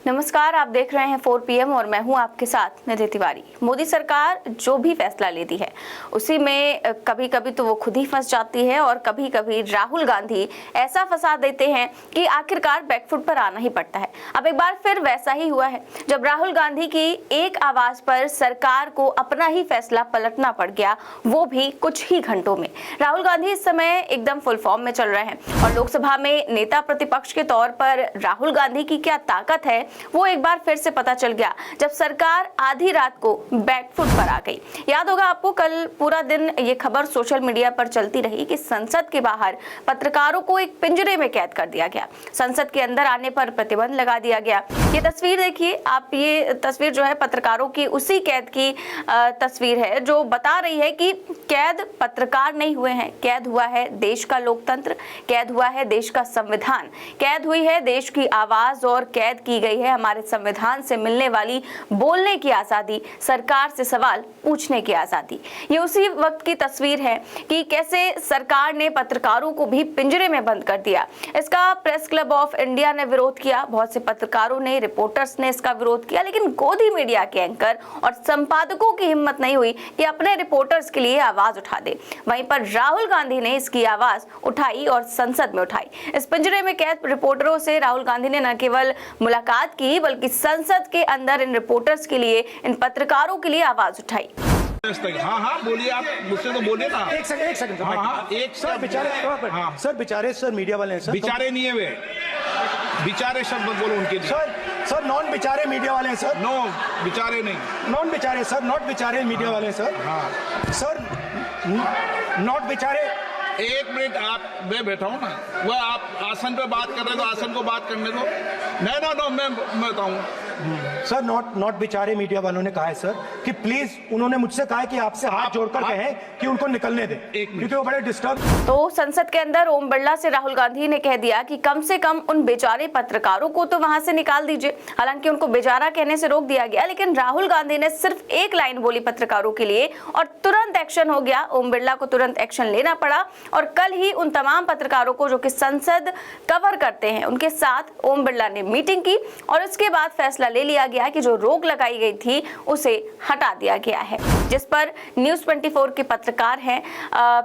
नमस्कार, आप देख रहे हैं 4 PM और मैं हूं आपके साथ निधि तिवारी। मोदी सरकार जो भी फैसला लेती है उसी में कभी कभी तो वो खुद ही फंस जाती है और कभी कभी राहुल गांधी ऐसा फंसा देते हैं कि आखिरकार बैकफुट पर आना ही पड़ता है। अब एक बार फिर वैसा ही हुआ है जब राहुल गांधी की एक आवाज पर सरकार को अपना ही फैसला पलटना पड़ गया, वो भी कुछ ही घंटों में। राहुल गांधी इस समय एकदम फुल फॉर्म में चल रहे हैं और लोकसभा में नेता प्रतिपक्ष के तौर पर राहुल गांधी की क्या ताकत है वो एक बार फिर से पता चल गया जब सरकार आधी रात को बैकफुट पर आ गई। याद होगा आपको, कल पूरा दिन ये खबर सोशल मीडिया पर चलती रही कि संसद के बाहर पत्रकारों को एक पिंजरे में कैद कर दिया गया, संसद के अंदर आने पर प्रतिबंध लगा दिया गया। ये तस्वीर देखिए आप, ये तस्वीर जो है पत्रकारों की उसी कैद की तस्वीर है जो बता रही है कि कैद पत्रकार नहीं हुए हैं, कैद हुआ है देश का लोकतंत्र, कैद हुआ है देश का संविधान, कैद हुई है देश की आवाज और कैद की गई है हमारे संविधान से मिलने वाली बोलने की आजादी, सरकार से सवाल पूछने की आजादी। ये उसी वक्त की तस्वीर है कि कैसे सरकार ने पत्रकारों को भी पिंजरे में बंद कर दिया। इसका प्रेस क्लब ऑफ इंडिया ने विरोध किया, बहुत से पत्रकारों ने, रिपोर्टर्स ने इसका विरोध किया, लेकिन गोदी मीडिया के एंकर और संपादकों की हिम्मत नहीं हुई कि अपने रिपोर्टर्स के लिए आवाज उठा दे। वहीं पर राहुल गांधी ने इसकी आवाज उठाई और संसद में उठाई। इस पिंजरे में कैद रिपोर्टरों से राहुल गांधी ने न केवल मुलाकात की बल्कि संसद के अंदर इन रिपोर्टर्स के लिए, इन पत्रकारों के लिए आवाज उठाई। हाँ बोलिए, आप मुझसे तो बोलिए ना। एक सेकंड सर बेचारे, हाँ सर बेचारे, सर मीडिया वाले हैं सर। बेचारे नहीं है वे, बेचारे शब्द बोलो उनके लिए। सर नॉन बेचारे मीडिया वाले हैं सर। नो बेचारे नहीं, नॉन बेचारे सर, नॉट बेचारे मीडिया वाले हैं सर। हाँ सर नॉट बेचारे। एक मिनट, आप मैं बैठा हूँ ना, वह आप आसन पे बात कर रहे हो तो आसन को बात करने दो। नो मैं बताऊँ सर, नॉट बेचारे मीडिया वालों ने कहा है सर कि प्लीज, उन्होंने मुझसे कहा है कि आपसे हाथ जोड़कर कहें कि उनको निकलने दें क्योंकि वो बड़े डिस्टर्ब। तो संसद के अंदर ओम बिरला से राहुल गांधी ने कह दिया कि कम से कम उन बेचारे पत्रकारों को तो वहां से निकाल दीजिए। हालांकि उनको बेचारा कहने से रोक दिया गया, लेकिन राहुल गांधी ने सिर्फ एक लाइन बोली पत्रकारों के लिए और तुरंत एक्शन हो गया। ओम बिरला को तुरंत एक्शन लेना पड़ा और कल ही उन तमाम पत्रकारों को जो कि संसद कवर करते हैं उनके साथ ओम बिरला ने मीटिंग की और उसके बाद फैसला ले लिया गया कि जो रोक लगाई गई थी उसे हटा दिया गया है, जिस पर न्यूज़ 24 के पत्रकार हैं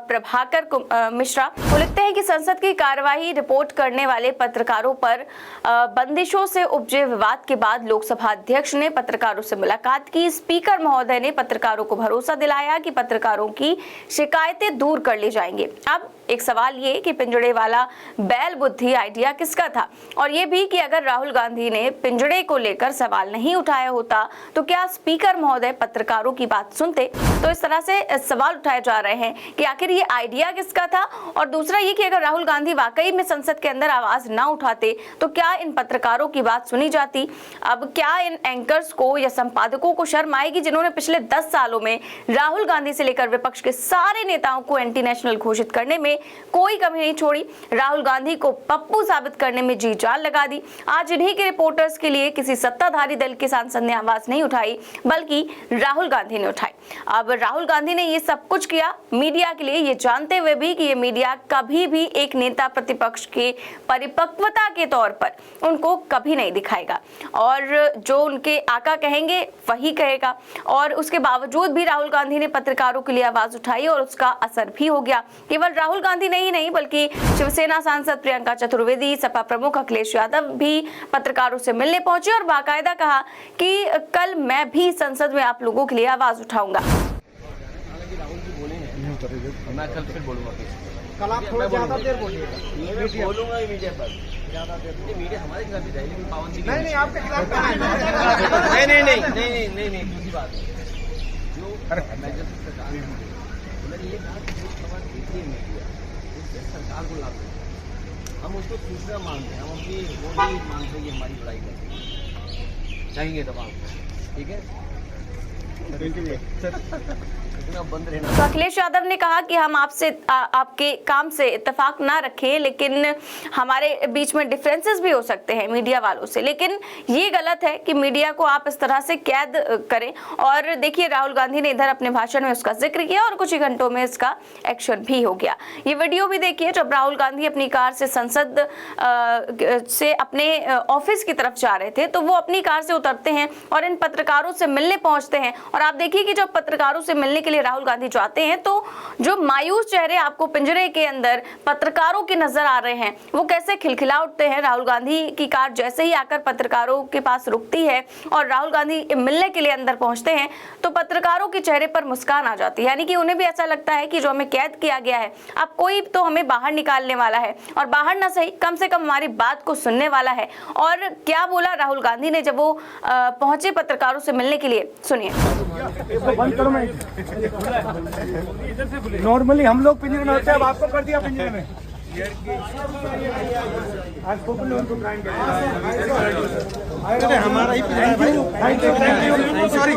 प्रभाकर मिश्रा, वो लिखते हैं कि संसद की कार्यवाही रिपोर्ट करने वाले पत्रकारों पर बंदिशों से उपजे विवाद के बाद लोकसभा अध्यक्ष ने पत्रकारों से मुलाकात की। स्पीकर महोदय ने पत्रकारों को भरोसा दिलाया कि पत्रकारों की शिकायतें दूर कर ली जाएंगे। अब एक सवाल ये कि पिंजड़े वाला बैल बुद्धि आइडिया किसका था, और ये भी कि अगर राहुल गांधी ने पिंजड़े को लेकर सवाल नहीं उठाया होता तो क्या स्पीकर महोदय पत्रकारों की बात सुनते। तो इस तरह से सवाल उठाए जा रहे हैं कि आखिर ये आइडिया किसका था, और दूसरा ये कि अगर राहुल गांधी वाकई में संसद के अंदर आवाज ना उठाते तो क्या इन पत्रकारों की बात सुनी जाती। अब क्या इन एंकर्स को या संपादकों को शर्म आएगी जिन्होंने पिछले 10 सालों में राहुल गांधी से लेकर विपक्ष के सारे नेताओं को एंटी नेशनल घोषित करने में कोई कमी नहीं छोड़ी, राहुल गांधी को पप्पू साबित करने में जी जान लगा दी। आज इन्हीं के रिपोर्टर्स के लिए किसी सत्ताधारी दल के सांसद ने आवाज नहीं उठाई बल्कि राहुल गांधी ने उठाई। अब राहुल गांधी ने ये सब कुछ किया मीडिया के लिए, ये जानते हुए भी कि ये मीडिया कभी भी एक नेता प्रतिपक्ष के परिपक्वता के तौर पर उनको कभी नहीं दिखाएगा और जो उनके आका कहेंगे वही कहेगा। और उसके बावजूद भी राहुल गांधी ने पत्रकारों के लिए आवाज उठाई और उसका असर भी हो गया। केवल राहुल गांधी नहीं बल्कि शिवसेना सांसद प्रियंका चतुर्वेदी, सपा प्रमुख अखिलेश यादव भी पत्रकारों से मिलने पहुंचे और बाकायदा कहा कि कल मैं भी संसद में आप लोगों के लिए आवाज उठाऊंगा। मैं कल फिर बोलूंगा, कल आप थोड़ा ज्यादा देर बोलिएगा। बोलूंगा मीडिया पर, ज्यादा देर मीडिया हमारे खिलाफ भी जाएगी, लेकिन पाबंदी नहीं आपके खिलाफ नहीं दूसरी बात जो मैं जब सरकार मैंने ये कहा कि जो खबर देती है मीडिया उससे सरकार को लाभ मिलता है, हम उसको तीसरा मानते हैं, हम अपनी वो नहीं मानते कि हमारी लड़ाई करती है, चाहिए तमाम, ठीक है। इतना बंद रहना। तो अखिलेश यादव ने कहा कि हम आपसे आपके काम से इत्तेफाक ना रखें, लेकिन हमारे बीच में डिफरेंसेस भी हो सकते हैं मीडिया वालों से, लेकिन ये गलत है कि मीडिया को आप इस तरह से कैद करें। और देखिए राहुल गांधी ने इधर अपने भाषण में उसका जिक्र किया और कुछ ही घंटों में इसका एक्शन भी हो गया। ये वीडियो भी देखिए जब राहुल गांधी अपनी कार से संसद से अपने ऑफिस की तरफ जा रहे थे, तो वो अपनी कार से उतरते हैं और इन पत्रकारों से मिलने पहुंचते हैं। और आप देखिए कि जब पत्रकारों से मिलने के लिए राहुल गांधी जाते हैं तो जो मायूस चेहरे आपको पिंजरे के अंदर पत्रकारों के नजर आ रहे हैं, वो कैसे खिलखिला उठते हैं। राहुल गांधी की कार जैसे ही आकर पत्रकारों के पास रुकती है और राहुल गांधी मिलने के लिए अंदर पहुंचते हैं, तो पत्रकारों के चेहरे पर मुस्कान आ जाती है। यानी कि उन्हें भी ऐसा लगता है कि जो हमें कैद किया गया है, अब कोई तो हमें बाहर निकालने वाला है, और बाहर ना सही कम से कम हमारी बात को सुनने वाला है। और क्या बोला राहुल गांधी ने जब वो पहुंचे पत्रकारों से मिलने के लिए, सुनिए। नॉर्मली हम लोग पिंजरे में होते हैं, अब आपको कर दिया पिंजरे में। आज हमारा ही थैंक यू सॉरी।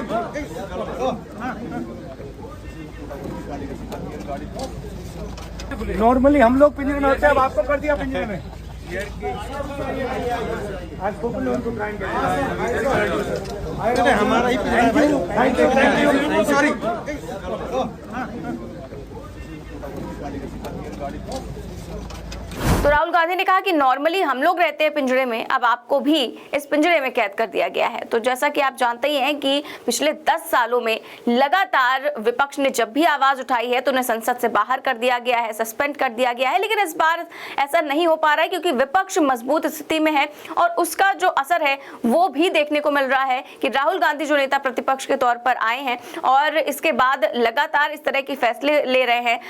नॉर्मली हम लोग पिंजरे में होते हैं, अब आपको कर दिया पिंजरे में। आज हमारा ही थैंक यू सॉरी। तो राहुल गांधी ने कहा कि नॉर्मली हम लोग रहते हैं पिंजरे में, अब आपको भी इस पिंजरे में कैद कर दिया गया है। तो जैसा कि आप जानते ही हैं कि पिछले 10 सालों में लगातार विपक्ष ने जब भी आवाज उठाई है तो उन्हें संसद से बाहर कर दिया गया है, सस्पेंड कर दिया गया है। लेकिन इस बार ऐसा नहीं हो पा रहा है क्योंकि विपक्ष मजबूत स्थिति में है और उसका जो असर है वो भी देखने को मिल रहा है कि राहुल गांधी जो नेता प्रतिपक्ष के तौर पर आए हैं और इसके बाद लगातार इस तरह के फैसले ले रहे हैं,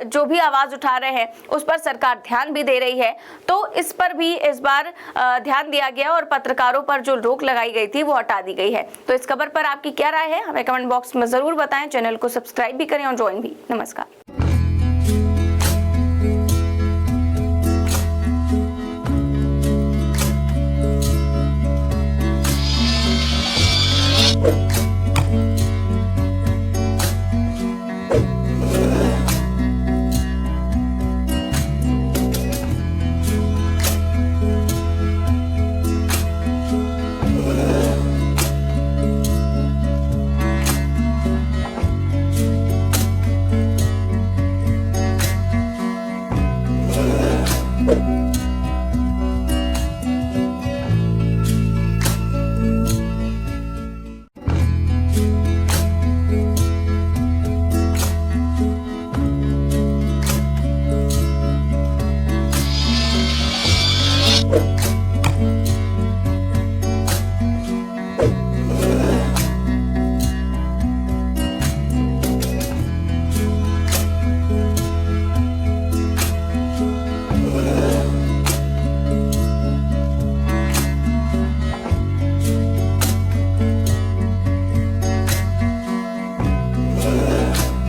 जो भी आवाज उठा रहे हैं उस पर सरकार ध्यान भी दे रही है। तो इस पर भी इस बार ध्यान दिया गया और पत्रकारों पर जो रोक लगाई गई थी वो हटा दी गई है। तो इस खबर पर आपकी क्या राय है, हमें कमेंट बॉक्स में जरूर बताएं। चैनल को सब्सक्राइब भी करें और ज्वाइन भी। नमस्कार।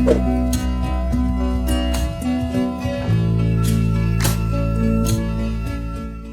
you.